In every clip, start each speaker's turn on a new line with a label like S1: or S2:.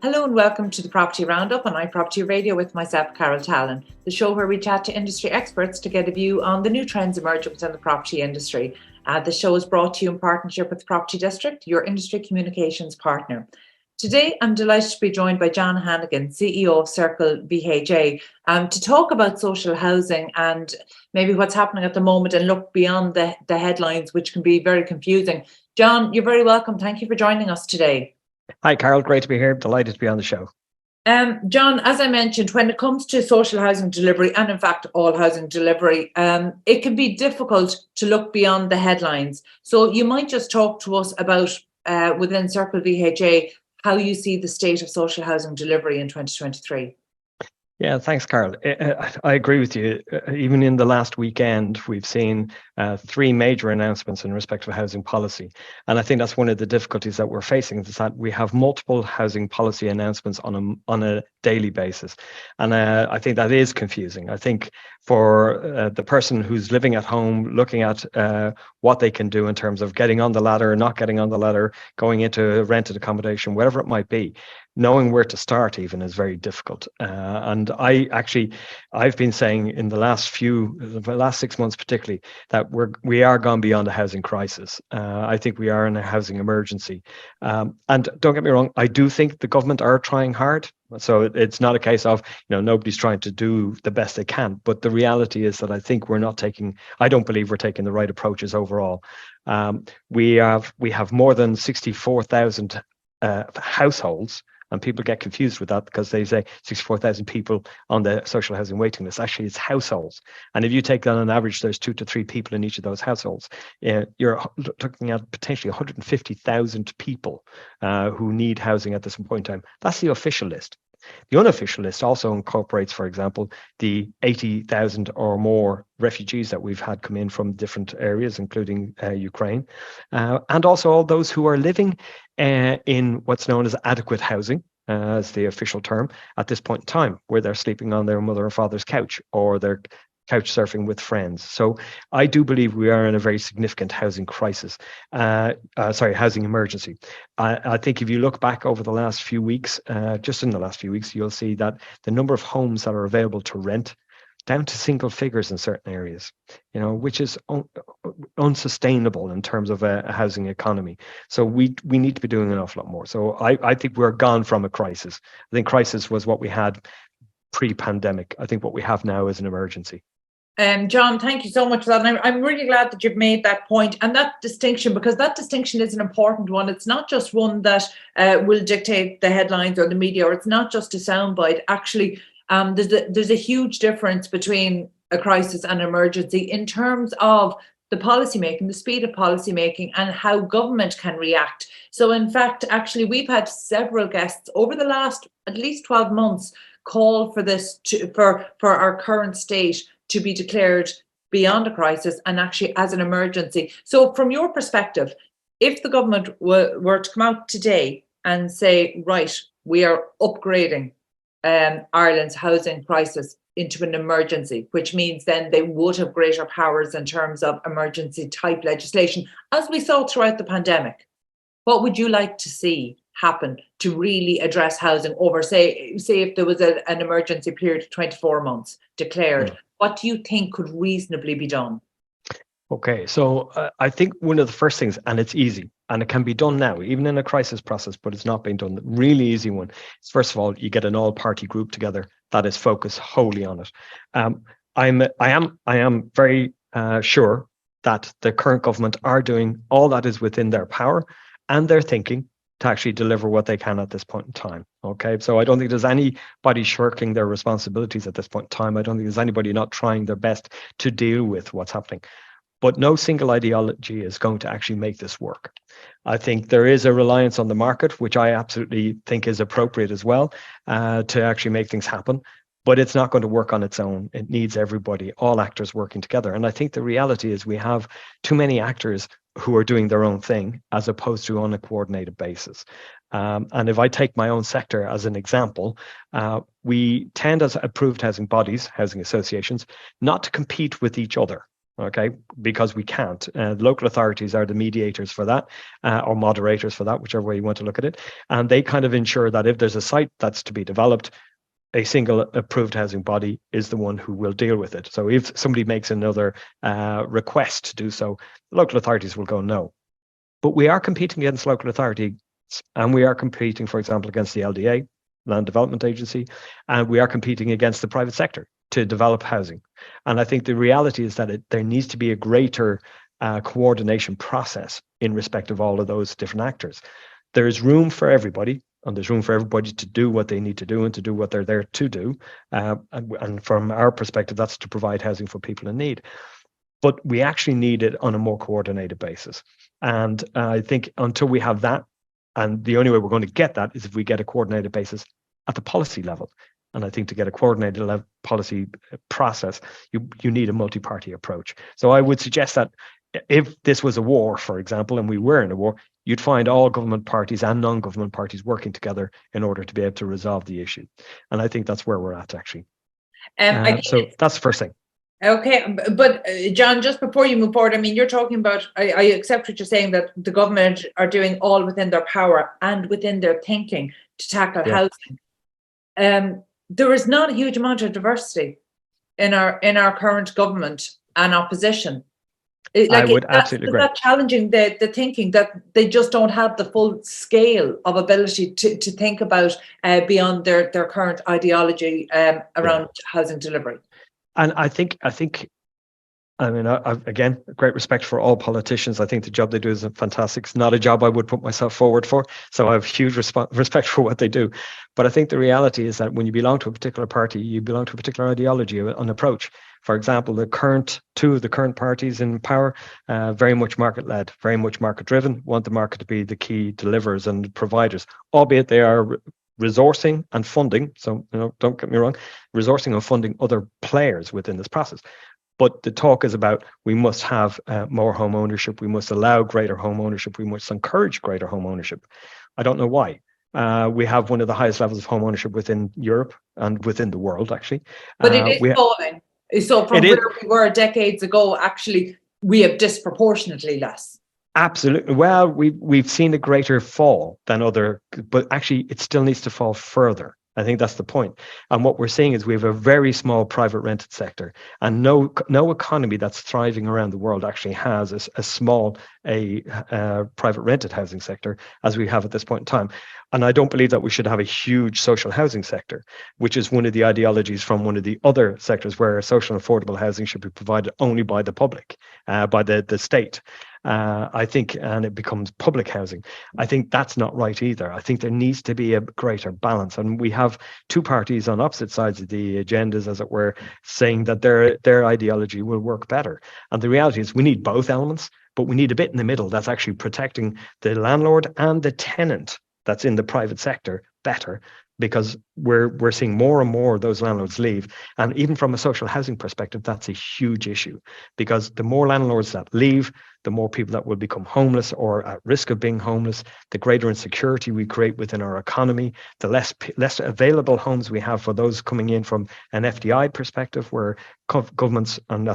S1: Hello and welcome to the Property Roundup on iPropertyRadio with myself, Carol Tallon, the show where we chat to industry experts to get a view on the new trends emerging within the property industry. The show is brought to you in partnership with Property District, your industry communications partner. Today, I'm delighted to be joined by John Hannigan, CEO of Circle VHA, to talk about social housing and maybe what's happening at the moment and look beyond the headlines, which can be very confusing. John, you're very welcome. Thank you for joining us today.
S2: Hi, Carol. Great to be here. Delighted to be on the show.
S1: John, as I mentioned, when it comes to social housing delivery, and in fact all housing delivery, it can be difficult to look beyond the headlines. So you might just talk to us about, within Circle VHA, how you see the state of social housing delivery in 2023.
S2: Yeah, thanks, Carol. I agree with you. Even in the last weekend, we've seen three major announcements in respect of housing policy. And I think that's one of the difficulties that we're facing, is that we have multiple housing policy announcements on a daily basis. And I think that is confusing. I think for the person who's living at home, looking at what they can do in terms of getting on the ladder, not getting on the ladder, going into rented accommodation, whatever it might be, knowing where to start even is very difficult. And I've been saying in the last 6 months particularly, that we are gone beyond a housing crisis. I think we are in a housing emergency. And don't get me wrong, I do think the government are trying hard. So it's not a case of, nobody's trying to do the best they can. But the reality is that I think I don't believe we're taking the right approaches overall. We have more than 64,000 households. And people get confused with that because they say 64,000 people on the social housing waiting list. Actually, it's households. And if you take that on average, there's 2 to 3 people in each of those households. You're looking at potentially 150,000 people who need housing at this point in time. That's the official list. The unofficial list also incorporates, for example, the 80,000 or more refugees that we've had come in from different areas, including Ukraine, and also all those who are living in what's known as adequate housing, as the official term, at this point in time, where they're sleeping on their mother or father's couch, or they're couch surfing with friends. So I do believe we are in a very significant housing crisis, housing emergency. I think if you look back over the last few weeks, just in the last few weeks, you'll see that the number of homes that are available to rent down to single figures in certain areas, which is unsustainable in terms of a housing economy. So we need to be doing an awful lot more. So I think we're gone from a crisis. I think crisis was what we had pre-pandemic. I think what we have now is an emergency.
S1: John, thank you so much for that. And I'm really glad that you've made that point and that distinction, because that distinction is an important one. It's not just one that will dictate the headlines or the media, or it's not just a soundbite. Actually, there's a huge difference between a crisis and an emergency in terms of the policy making, the speed of policy making, and how government can react. So in fact, actually, we've had several guests over the last at least 12 months call for this for our current state to be declared beyond a crisis and actually as an emergency. So from your perspective, if the government were to come out today and say, right, we are upgrading Ireland's housing crisis into an emergency, which means then they would have greater powers in terms of emergency type legislation, as we saw throughout the pandemic, what would you like to see happen to really address housing over, say if there was an emergency period of 24 months declared? What do you think could reasonably be done?
S2: Okay, so I think one of the first things, and it's easy, and it can be done now, even in a crisis process, but it's not being done. The really easy one is, first of all, you get an all-party group together that is focused wholly on it. I am very sure that the current government are doing all that is within their power and their thinking to actually deliver what they can at this point in time. Okay, so I don't think there's anybody shirking their responsibilities at this point in time. I don't think there's anybody not trying their best to deal with what's happening. But no single ideology is going to actually make this work. I think there is a reliance on the market, which I absolutely think is appropriate as well, to actually make things happen. But it's not going to work on its own. It needs everybody, all actors working together. And I think the reality is we have too many actors who are doing their own thing as opposed to on a coordinated basis. And if I take my own sector as an example, we tend as approved housing bodies, housing associations, not to compete with each other. okay, because we can't. Local authorities are the mediators for that, or moderators for that, whichever way you want to look at it. And they kind of ensure that if there's a site that's to be developed, a single approved housing body is the one who will deal with it. So if somebody makes another request to do so, local authorities will go no. But we are competing against local authorities, and we are competing, for example, against the LDA, Land Development Agency, and we are competing against the private sector to develop housing. And I think the reality is that there needs to be a greater coordination process in respect of all of those different actors. There is room for everybody, and there's room for everybody to do what they need to do and to do what they're there to do. And from our perspective, that's to provide housing for people in need. But we actually need it on a more coordinated basis. And I think until we have that, and the only way we're going to get that is if we get a coordinated basis at the policy level. And I think to get a coordinated policy process, you need a multi-party approach. So I would suggest that if this was a war, for example, and we were in a war, you'd find all government parties and non-government parties working together in order to be able to resolve the issue. And I think that's where we're at, actually. So that's the first thing.
S1: Okay, but John, just before you move forward, I mean, you're talking about, I accept what you're saying, that the government are doing all within their power and within their thinking to tackle housing. There is not a huge amount of diversity in our current government and opposition.
S2: I would absolutely agree.
S1: That's challenging the thinking that they just don't have the full scale of ability to think about beyond their current ideology around housing delivery.
S2: And I think, I mean, again, great respect for all politicians. I think the job they do is fantastic. It's not a job I would put myself forward for. So I have huge respect for what they do. But I think the reality is that when you belong to a particular party, you belong to a particular ideology, an approach. For example, two of the current parties in power, very much market-led, very much market-driven, want the market to be the key deliverers and providers, albeit they are resourcing and funding. So, don't get me wrong, resourcing and funding other players within this process. But the talk is about we must have more home ownership. We must allow greater home ownership. We must encourage greater home ownership. I don't know why. We have one of the highest levels of home ownership within Europe and within the world, actually.
S1: But it is falling. So from where we were decades ago, actually, we have disproportionately less.
S2: Absolutely. Well, we've seen a greater fall than but actually it still needs to fall further. I think that's the point. And what we're seeing is we have a very small private rented sector, and no economy that's thriving around the world actually has as small a private rented housing sector as we have at this point in time. And I don't believe that we should have a huge social housing sector, which is one of the ideologies from one of the other sectors where social and affordable housing should be provided only by the public, by the state. I think, and it becomes public housing. I think that's not right either. I think there needs to be a greater balance. And we have two parties on opposite sides of the agendas, as it were, saying that their ideology will work better. And the reality is we need both elements, but we need a bit in the middle that's actually protecting the landlord and the tenant that's in the private sector better, because we're seeing more and more of those landlords leave. And even from a social housing perspective, that's a huge issue, because the more landlords that leave, the more people that will become homeless or at risk of being homeless, the greater insecurity we create within our economy, the less available homes we have for those coming in from an FDI perspective, where governments and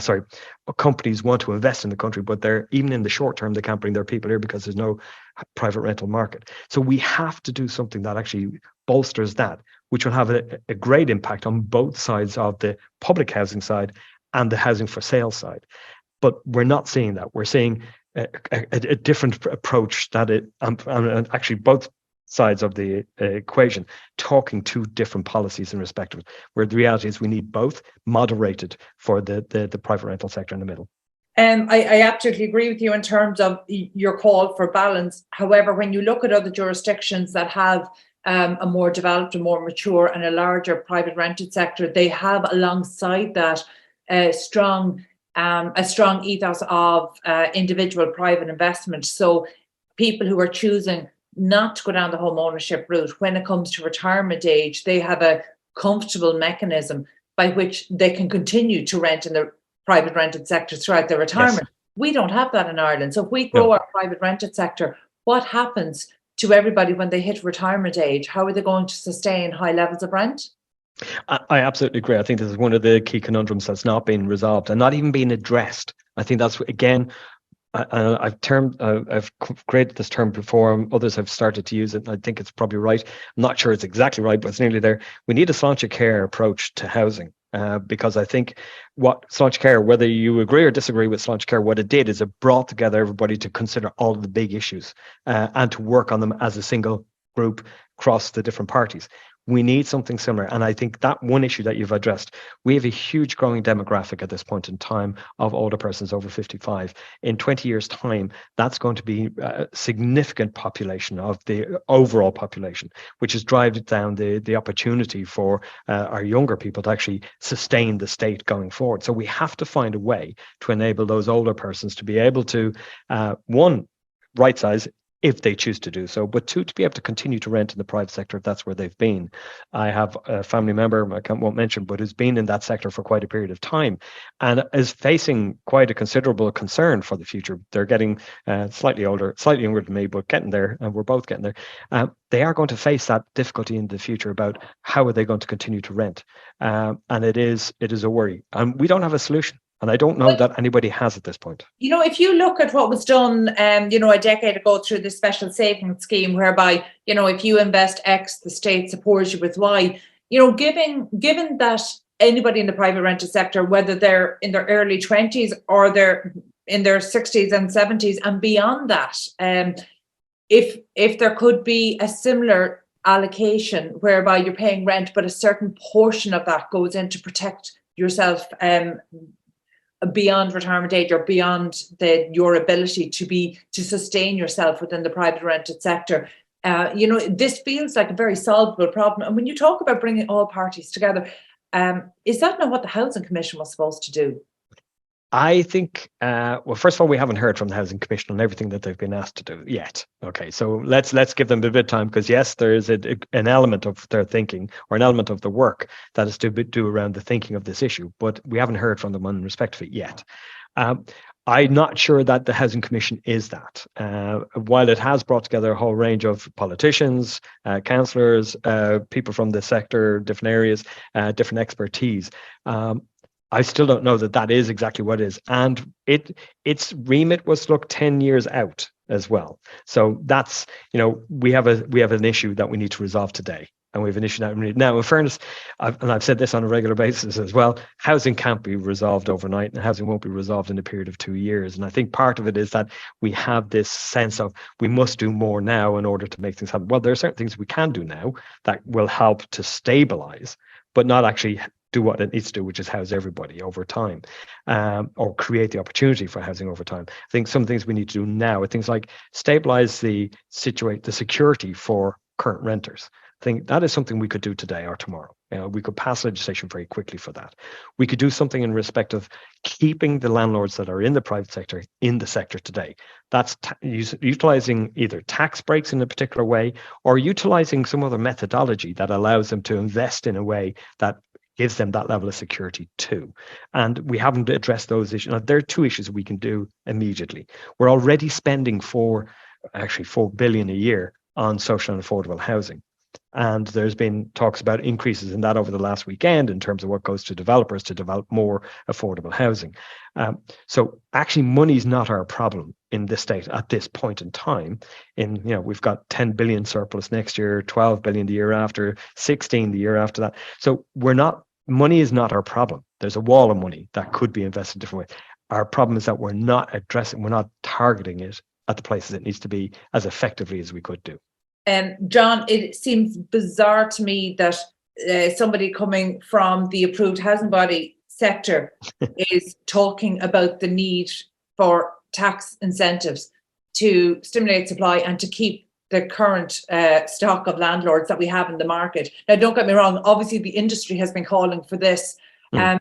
S2: companies want to invest in the country, but they're even in the short term, they can't bring their people here because there's no private rental market. So we have to do something that actually bolsters that, which will have a great impact on both sides of the public housing side and the housing for sale side. But we're not seeing that. We're seeing a different approach that and actually both sides of the equation talking two different policies in respect of it, where the reality is we need both moderated for the private rental sector in the middle.
S1: I absolutely agree with you in terms of your call for balance. However, when you look at other jurisdictions that have a more developed, a more mature and a larger private rented sector, they have alongside that a strong ethos of individual private investment. So people who are choosing not to go down the home ownership route, when it comes to retirement age, they have a comfortable mechanism by which they can continue to rent in the private rented sector throughout their retirement. Yes. We don't have that in Ireland. So if we grow our private rented sector, what happens to everybody when they hit retirement age? How are they going to sustain high levels of rent?
S2: I absolutely agree. I think this is one of the key conundrums that's not being resolved and not even being addressed I think that's, again, I've created this term before. Others have started to use it, and I think it's probably right. I'm not sure it's exactly right, but it's nearly there. We need a sláinte care approach to housing, because I think what sláinte care, whether you agree or disagree with sláinte care, what it did is it brought together everybody to consider all of the big issues, and to work on them as a single group across the different parties. We need something similar. And I think that one issue that you've addressed, we have a huge growing demographic at this point in time of older persons over 55. In 20 years' time, that's going to be a significant population of the overall population, which is driving down the opportunity for our younger people to actually sustain the state going forward. So we have to find a way to enable those older persons to be able to, one, right size if they choose to do so, but two, to be able to continue to rent in the private sector if that's where they've been. I have a family member, won't mention, but who's been in that sector for quite a period of time and is facing quite a considerable concern for the future. They're getting slightly older, slightly younger than me, but getting there, and we're both getting there. They are going to face that difficulty in the future about how are they going to continue to rent. And it is a worry. And we don't have a solution. And I don't know that anybody has at this point.
S1: You know, if you look at what was done, a decade ago through the special savings scheme, whereby, if you invest X, the state supports you with Y, given that anybody in the private rented sector, whether they're in their early 20s or they're in their 60s and 70s and beyond that, if there could be a similar allocation whereby you're paying rent, but a certain portion of that goes in to protect yourself beyond retirement age or beyond your ability to sustain yourself within the private rented sector. This feels like a very solvable problem. And when you talk about bringing all parties together, is that not what the Housing Commission was supposed to do?
S2: I think, first of all, we haven't heard from the Housing Commission on everything that they've been asked to do yet. Okay, so let's give them a bit of time, because yes, there is an element of their thinking or an element of the work that is to do around the thinking of this issue, but we haven't heard from them in respect of it yet. I'm not sure that the Housing Commission is that. While it has brought together a whole range of politicians, councillors, people from the sector, different areas, different expertise, I still don't know that is exactly what it is. And its remit was to look 10 years out as well. So that's, we have an issue that we need to resolve today. And we have an issue that we need. Now, in fairness, I've said this on a regular basis as well, housing can't be resolved overnight, and housing won't be resolved in a period of 2 years. And I think part of it is that we have this sense of we must do more now in order to make things happen. Well, there are certain things we can do now that will help to stabilize, but not actually do what it needs to do, which is house everybody over time, or create the opportunity for housing over time. I think some things we need to do now are things like stabilize the security for current renters. I think that is something we could do today or tomorrow. We could pass legislation very quickly for that. We could do something in respect of keeping the landlords that are in the private sector in the sector today. That's utilizing either tax breaks in a particular way or utilizing some other methodology that allows them to invest in a way that gives them that level of security too. And we haven't addressed those issues. Now, there are two issues we can do immediately. We're already spending $4 billion a year on social and affordable housing. And there's been talks about increases in that over the last weekend in terms of what goes to developers to develop more affordable housing. So actually money is not our problem in this state at this point in time. We've got 10 billion surplus next year, 12 billion the year after, 16 the year after that. So money is not our problem. There's a wall of money that could be invested in different ways. Our problem is that we're not targeting it at the places it needs to be as effectively as we could do.
S1: John, it seems bizarre to me that somebody coming from the approved housing body sector is talking about the need for tax incentives to stimulate supply and to keep the current stock of landlords that we have in the market. Now, don't get me wrong, obviously the industry has been calling for this. And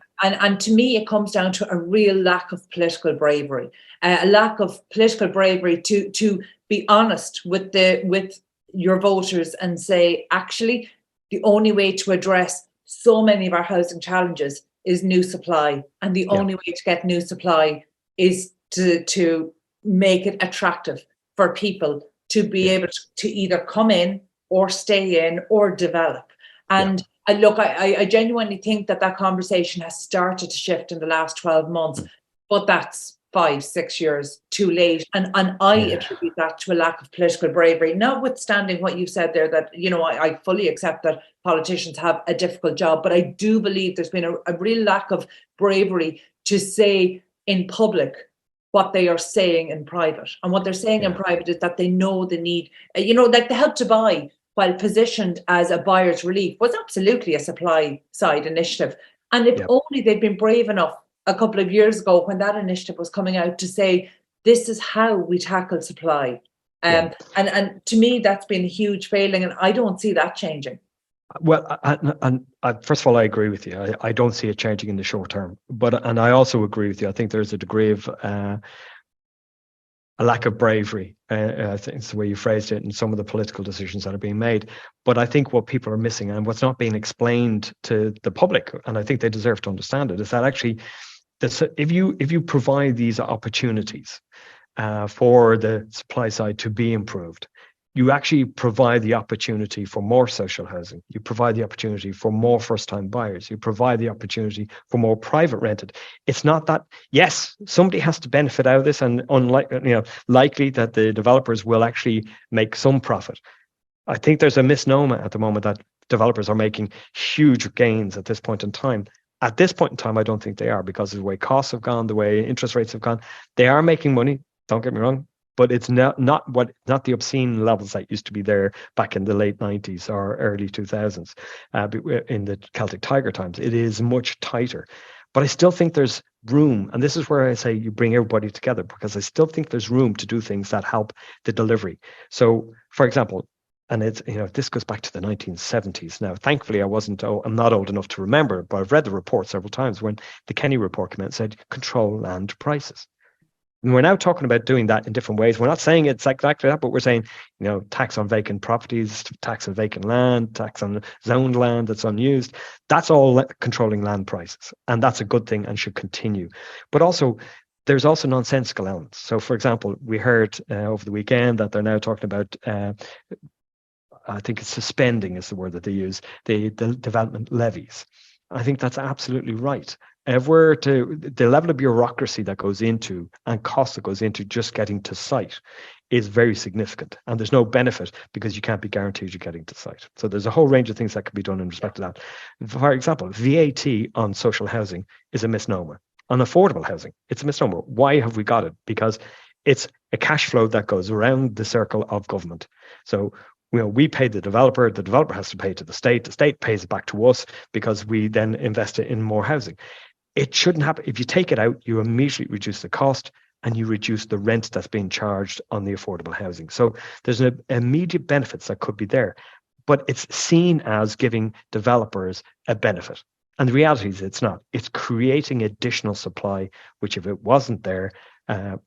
S1: to me, it comes down to a real lack of political bravery, to be honest with your voters and say, actually, the only way to address so many of our housing challenges is new supply. And the only way to get new supply is to make it attractive for people to be able to either come in or stay in or develop. And I genuinely think that conversation has started to shift in the last 12 months, but that's 5-6 years too late. And I attribute that to a lack of political bravery, notwithstanding what you've said there, that, I fully accept that politicians have a difficult job, but I do believe there's been a real lack of bravery to say in public what they are saying in private. And what they're saying in private is that they know the need, like the Help to Buy, while positioned as a buyer's relief, was absolutely a supply side initiative. And if only they'd been brave enough a couple of years ago when that initiative was coming out to say, this is how we tackle supply. And to me, that's been a huge failing, and I don't see that changing.
S2: Well, first of all, I agree with you. I don't see it changing in the short term. And I also agree with you. I think there's a degree of a lack of bravery, I think it's the way you phrased it, in some of the political decisions that are being made. But I think what people are missing, and what's not being explained to the public, and I think they deserve to understand it, is that actually, if you provide these opportunities for the supply side to be improved, you actually provide the opportunity for more social housing. You provide the opportunity for more first-time buyers. You provide the opportunity for more private rented. It's not that, yes, somebody has to benefit out of this, and likely that the developers will actually make some profit. I think there's a misnomer at the moment that developers are making huge gains at this point in time. At this point in time, I don't think they are, because of the way costs have gone, the way interest rates have gone. They are making money, don't get me wrong, but it's not the obscene levels that used to be there back in the late 90s or early 2000s, in the Celtic Tiger times. It is much tighter. But I still think there's room, and this is where I say you bring everybody together, because I still think there's room to do things that help the delivery. So, for example, and it's, this goes back to the 1970s. Now, thankfully, I'm not old enough to remember, but I've read the report several times when the Kenny report came out and said, control land prices. And we're now talking about doing that in different ways. We're not saying it's exactly that, but we're saying, tax on vacant properties, tax on vacant land, tax on zoned land that's unused. That's all controlling land prices. And that's a good thing and should continue. But also, there's also nonsensical elements. So, for example, we heard over the weekend that they're now talking about I think it's suspending is the word that they use, the development levies. I think that's absolutely right. If we're to, the level of bureaucracy that goes into and cost that goes into just getting to site is very significant. And there's no benefit because you can't be guaranteed you're getting to site. So there's a whole range of things that can be done in respect to that. For example, VAT on social housing is a misnomer. On affordable housing, it's a misnomer. Why have we got it? Because it's a cash flow that goes around the circle of government. So we pay the developer has to pay to the state pays it back to us because we then invest it in more housing. It shouldn't happen. If you take it out, you immediately reduce the cost and you reduce the rent that's being charged on the affordable housing. So there's an immediate benefits that could be there, but it's seen as giving developers a benefit. And the reality is it's not. It's creating additional supply, which if it wasn't there,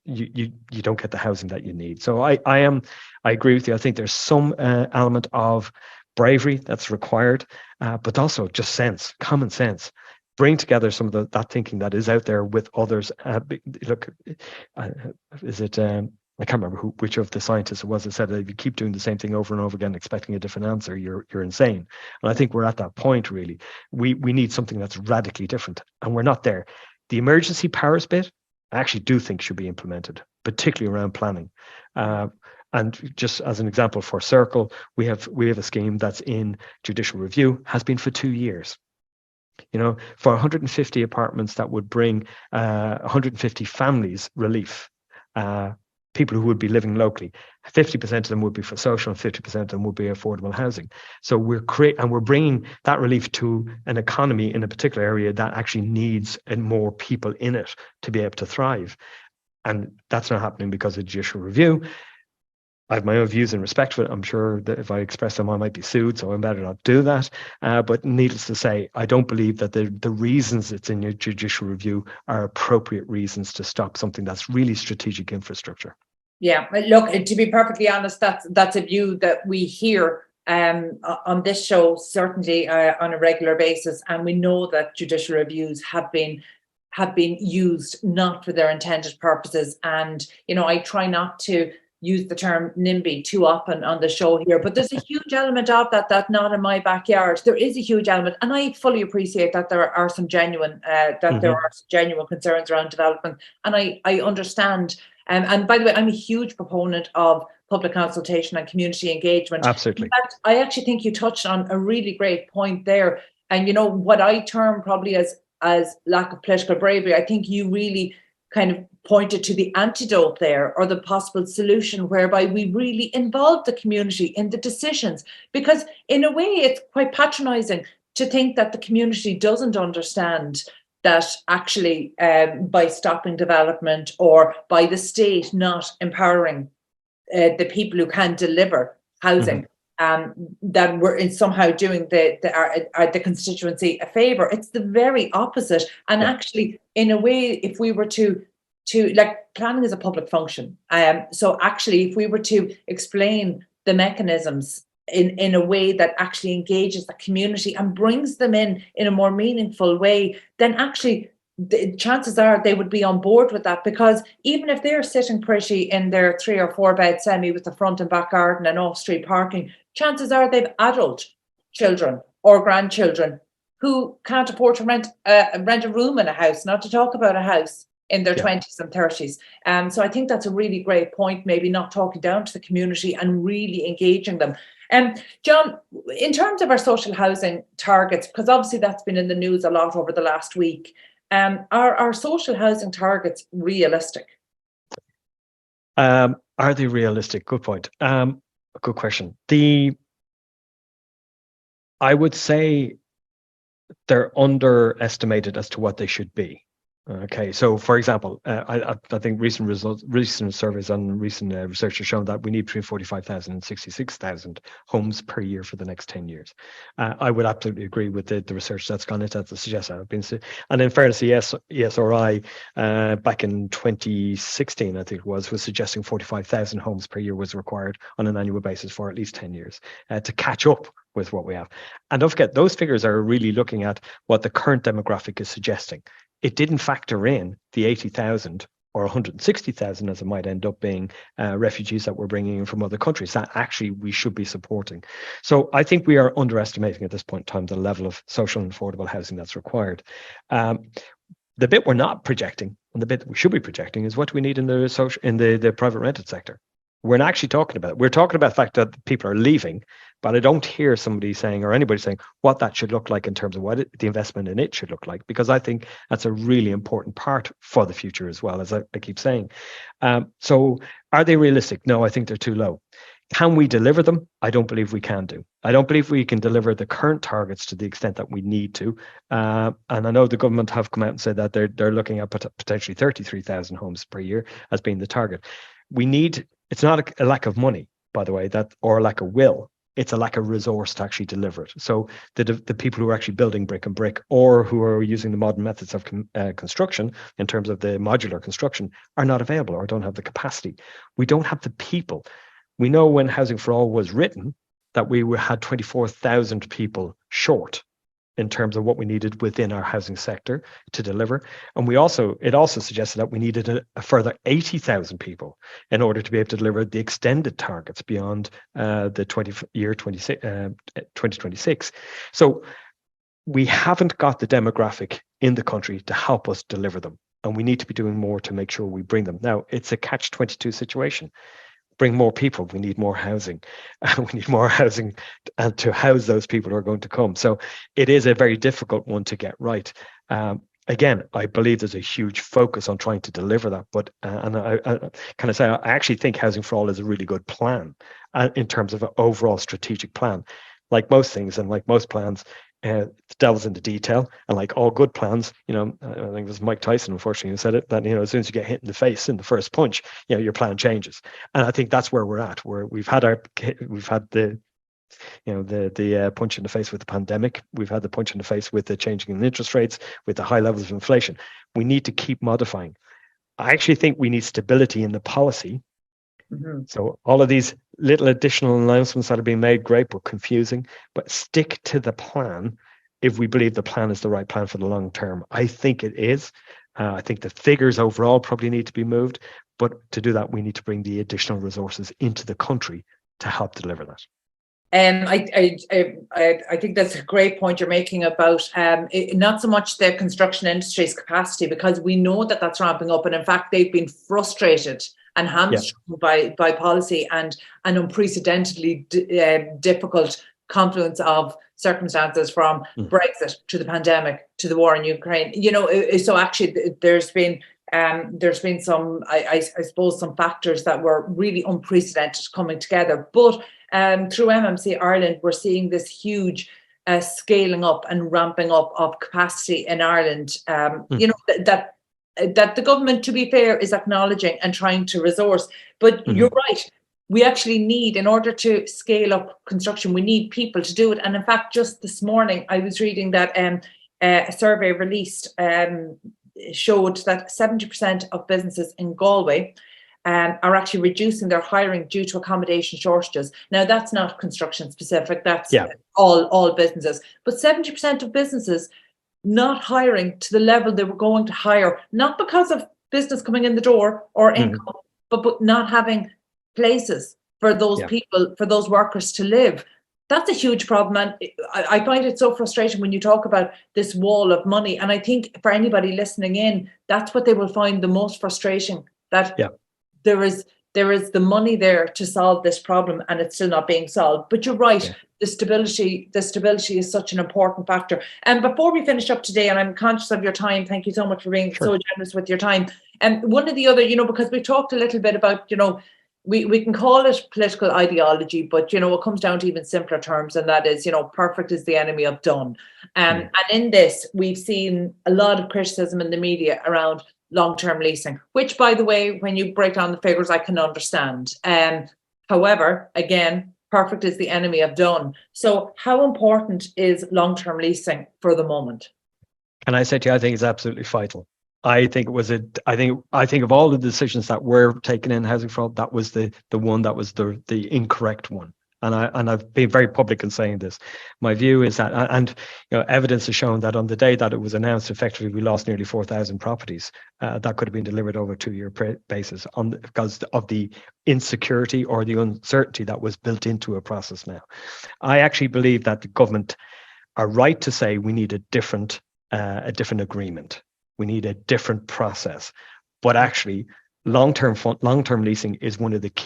S2: you don't get the housing that you need. So I agree with you. I think there's some element of bravery that's required, but also just common sense. Bring together some of that thinking that is out there with others. I can't remember which of the scientists it was that said that if you keep doing the same thing over and over again, expecting a different answer, you're insane. And I think we're at that point, really. We need something that's radically different, and we're not there. The emergency powers bit, I actually do think should be implemented, particularly around planning. And just as an example for Circle, we have a scheme that's in judicial review, has been for 2 years. For 150 apartments that would bring 150 families relief, people who would be living locally. 50% of them would be for social and 50% of them would be affordable housing. So we're bringing that relief to an economy in a particular area that actually needs more people in it to be able to thrive. And that's not happening because of judicial review. I have my own views in respect of it. I'm sure that if I express them, I might be sued, so I better not do that. But needless to say, I don't believe that the reasons it's in your judicial review are appropriate reasons to stop something that's really strategic infrastructure.
S1: Yeah, look, to be perfectly honest, that's a view that we hear on this show, certainly on a regular basis. And we know that judicial reviews have been used not for their intended purposes. And, I try not to use the term NIMBY too often on the show here, but there's a huge element of that not in my backyard. There is a huge element, and I fully appreciate that there are some genuine there are some genuine concerns around development, and I understand. And by the way, I'm a huge proponent of public consultation and community engagement.
S2: Absolutely.
S1: In fact, I actually think you touched on a really great point there. And you know what I term probably as lack of political bravery, I think you really kind of pointed to the antidote there, or the possible solution whereby we really involve the community in the decisions. Because in a way, it's quite patronizing to think that the community doesn't understand that actually by stopping development or by the state not empowering the people who can deliver housing, that we're somehow doing the constituency a favour. It's the very opposite. And actually, in a way, if we were to like, planning is a public function. So actually, if we were to explain the mechanisms in a way that actually engages the community and brings them in a more meaningful way, then actually the chances are they would be on board with that. Because even if they're sitting pretty in their 3 or 4 bed semi with the front and back garden and off-street parking, chances are they've adult children or grandchildren who can't afford to rent a room in a house, not to talk about a house, in their 20s and 30s. So I think that's a really great point, maybe not talking down to the community and really engaging them. John, in terms of our social housing targets, because obviously that's been in the news a lot over the last week, are our social housing targets realistic?
S2: Are they realistic? Good point. Good question. I would say they're underestimated as to what they should be. Okay, so for example, I think recent surveys and recent research have shown that we need between 45,000 and 66,000 homes per year for the next 10 years. I would absolutely agree with the research that's gone into that to suggest that. And in fairness, ESRI back in 2016, I think it was suggesting 45,000 homes per year was required on an annual basis for at least 10 years to catch up with what we have. And don't forget, those figures are really looking at what the current demographic is suggesting. It didn't factor in the 80,000 or 160,000, as it might end up being, refugees that we're bringing in from other countries that actually we should be supporting. So I think we are underestimating at this point in time the level of social and affordable housing that's required. The bit we're not projecting, and the bit that we should be projecting, is what do we need in the private rented sector. We're not actually talking about it. We're talking about the fact that people are leaving, but I don't hear somebody saying, or anybody saying, what that should look like in terms of what the investment in it should look like, because I think that's a really important part for the future as well, as I keep saying. So are they realistic? No, I think they're too low. Can we deliver them? I don't believe we can do. I don't believe we can deliver the current targets to the extent that we need to. And I know the government have come out and said that they're looking at potentially 33,000 homes per year as being the target. It's not a lack of money, by the way, or a lack of will. It's a lack of resource to actually deliver it. So the people who are actually building brick and brick, or who are using the modern methods of construction in terms of the modular construction, are not available or don't have the capacity. We don't have the people. We know when Housing for All was written that we had 24,000 people short in terms of what we needed within our housing sector to deliver. And it also suggested that we needed a further 80,000 people in order to be able to deliver the extended targets beyond the 2026. So we haven't got the demographic in the country to help us deliver them. And we need to be doing more to make sure we bring them. Now, it's a catch-22 situation. Bring more people, we need more housing. We need more housing to house those people who are going to come. So it is a very difficult one to get right. Again, I believe there's a huge focus on trying to deliver that. But I actually think Housing for All is a really good plan in terms of an overall strategic plan. Like most things and like most plans, the devil's in the detail, and like all good plans, I think it was Mike Tyson, unfortunately, who said it, that as soon as you get hit in the face in the first punch, your plan changes. And I think that's where we're at, where we've had the punch in the face with the pandemic. We've had the punch in the face with the changing in interest rates, with the high levels of inflation. We need to keep modifying. I actually think we need stability in the policy. So all of these little additional announcements that are being made, great, but confusing, but stick to the plan if we believe the plan is the right plan for the long term. I think it is. I think the figures overall probably need to be moved, But to do that, we need to bring the additional resources into the country to help deliver that.
S1: I think that's a great point you're making about not so much the construction industry's capacity, because we know that that's ramping up, and in fact they've been frustrated and hamstrung by policy and an unprecedentedly difficult confluence of circumstances, from Brexit to the pandemic to the war in Ukraine. So actually there's been some, I suppose, some factors that were really unprecedented coming together. But through MMC Ireland, we're seeing this huge scaling up and ramping up of capacity in Ireland. That the government, to be fair, is acknowledging and trying to resource. But you're right. We actually need, in order to scale up construction, we need people to do it. And in fact, just this morning, I was reading that a survey released showed that 70% of businesses in Galway are actually reducing their hiring due to accommodation shortages. Now, that's not construction specific, that's all businesses. But 70% of businesses not hiring to the level they were going to hire, not because of business coming in the door or income, but not having places for those people, for those workers to live. That's a huge problem. And I find it so frustrating when you talk about this wall of money. And I think for anybody listening in, that's what they will find the most frustrating, that there is the money there to solve this problem and it's still not being solved. But you're right, the stability is such an important factor. And before we finish up today, and I'm conscious of your time, thank you so much for being so generous with your time. And one of the other, because we talked a little bit about, we can call it political ideology, but it comes down to even simpler terms, and that is, perfect is the enemy of done. And in this, we've seen a lot of criticism in the media around long-term leasing, which, by the way, when you break down the figures, I can understand. However, again, perfect is the enemy of done. So how important is long-term leasing for the moment?
S2: Can I say to you, I think it's absolutely vital. I think of all the decisions that were taken in housing fraud, that was the one that was the incorrect one. And I've been very public in saying this. My view is that, and evidence has shown that on the day that it was announced, effectively we lost nearly 4,000 properties that could have been delivered over a 2-year basis because of the insecurity or the uncertainty that was built into a process. Now, I actually believe that the government are right to say we need a different agreement. We need a different process, but actually, long-term leasing is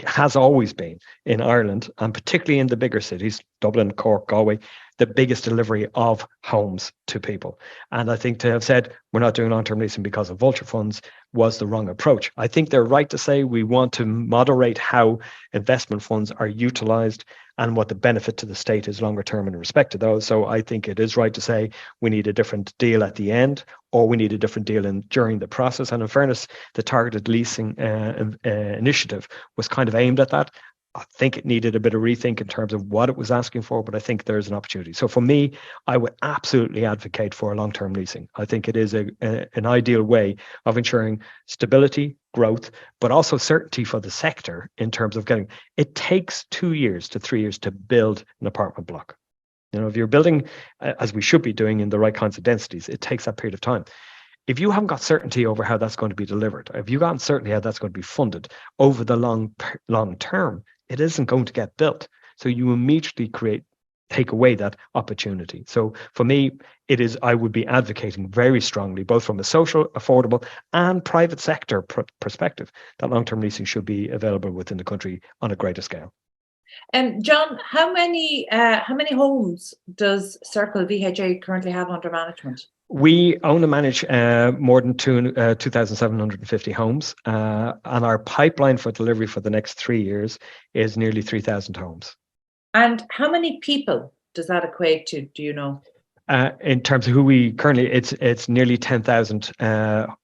S2: has always been in Ireland, and particularly in the bigger cities, Dublin, Cork, Galway, the biggest delivery of homes to people. And I think to have said we're not doing long-term leasing because of vulture funds was the wrong approach. I think they're right to say we want to moderate how investment funds are utilised and what the benefit to the state is longer term in respect to those. So I think it is right to say we need a different deal at the end, or we need a different deal during the process. And in fairness, the targeted leasing initiative was kind of aimed at that. I think it needed a bit of rethink in terms of what it was asking for, but I think there's an opportunity. So for me, I would absolutely advocate for long-term leasing. I think it is an ideal way of ensuring stability, growth, but also certainty for the sector in terms of it takes 2 years to 3 years to build an apartment block. If you're building, as we should be doing, in the right kinds of densities, it takes that period of time. If you haven't got certainty over how that's going to be delivered, if you've got uncertainty how that's going to be funded over the long term, it isn't going to get built. So you immediately take away that opportunity. So for me, I would be advocating very strongly, both from a social, affordable and private sector perspective, that long-term leasing should be available within the country on a greater scale.
S1: And John, how many homes does Circle VHA currently have under management?
S2: We own and manage more than 2,750 homes, and our pipeline for delivery for the next 3 years is nearly 3,000 homes. And
S1: how many people does that equate to? Do you know?
S2: In terms of who we currently, it's nearly 10,000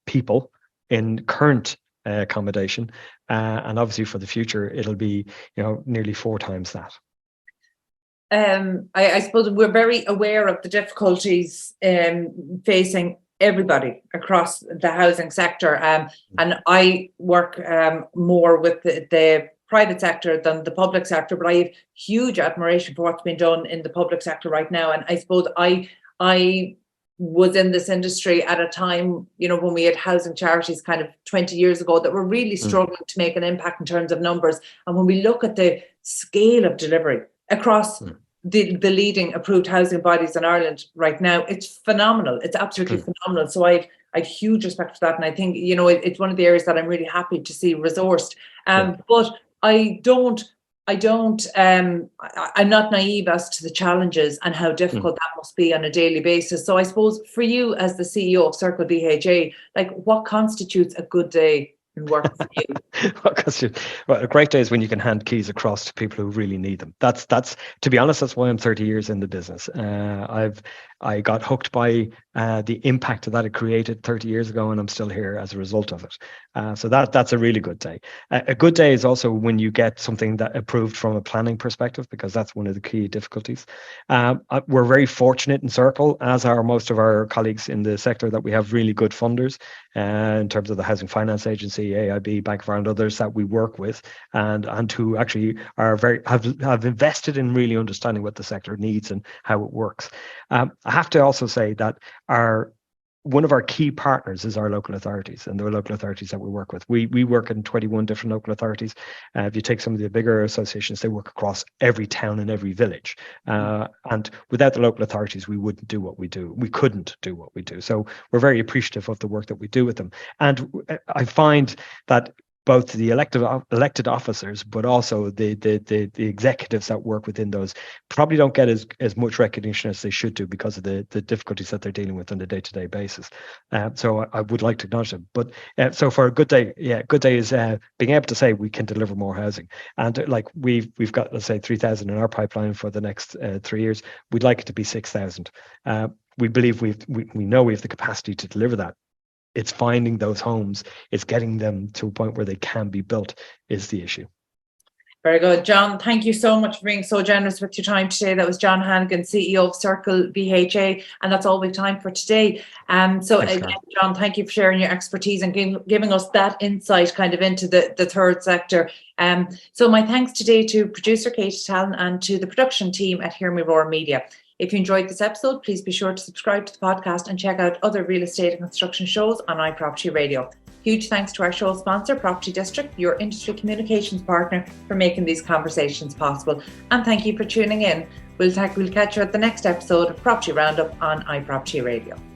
S2: people in current accommodation, and obviously for the future it'll be nearly 4 times that.
S1: I suppose we're very aware of the difficulties facing everybody across the housing sector, and I work more with the private sector than the public sector, but I have huge admiration for what's been done in the public sector right now. And I suppose I was in this industry at a time, when we had housing charities kind of 20 years ago that were really struggling to make an impact in terms of numbers. And when we look at the scale of delivery across the leading approved housing bodies in Ireland right now, it's phenomenal. It's absolutely phenomenal. So I've huge respect for that. And I think, it's one of the areas that I'm really happy to see resourced. But I'm not naive as to the challenges and how difficult that must be on a daily basis. So I suppose for you as the CEO of Circle VHA, what constitutes a good day in work for you?
S2: Well, a great day is when you can hand keys across to people who really need them. That's to be honest, that's why I'm 30 years in the business. I got hooked by the impact that it created 30 years ago, and I'm still here as a result of it. So that's a really good day. A good day is also when you get something that approved from a planning perspective, because that's one of the key difficulties. We're very fortunate in Circle, as are most of our colleagues in the sector, that we have really good funders in terms of the Housing Finance Agency, AIB, Bank of Ireland, others that we work with, and who actually are have invested in really understanding what the sector needs and how it works. I have to also say that one of our key partners is our local authorities, and the local authorities that we work with. We work in 21 different local authorities. If you take some of the bigger associations, they work across every town and every village. And without the local authorities, we wouldn't do what we do. We couldn't do what we do. So we're very appreciative of the work that we do with them. And I find that both the elected officers, but also the executives that work within those, probably don't get as much recognition as they should do because of the difficulties that they're dealing with on a day-to-day basis. So I would like to acknowledge them. But so for a good day, good day is being able to say we can deliver more housing. And we've got, let's say, 3,000 in our pipeline for the next 3 years. We'd like it to be 6,000. We believe we know we have the capacity to deliver that. It's finding those homes, it's getting them to a point where they can be built is the issue.
S1: Very good. John, thank you so much for being so generous with your time today. That was John Hannigan, CEO of Circle VHA, and that's all we have time for today. Thanks, again, John, thank you for sharing your expertise and giving us that insight kind of into the third sector. So my thanks today to producer Carol Tallon and to the production team at Hear Me Roar Media. If you enjoyed this episode, please be sure to subscribe to the podcast and check out other real estate and construction shows on iPropertyRadio. Huge thanks to our show sponsor, Property District, your industry communications partner, for making these conversations possible. And thank you for tuning in. We'll catch you at the next episode of Property Roundup on iPropertyRadio.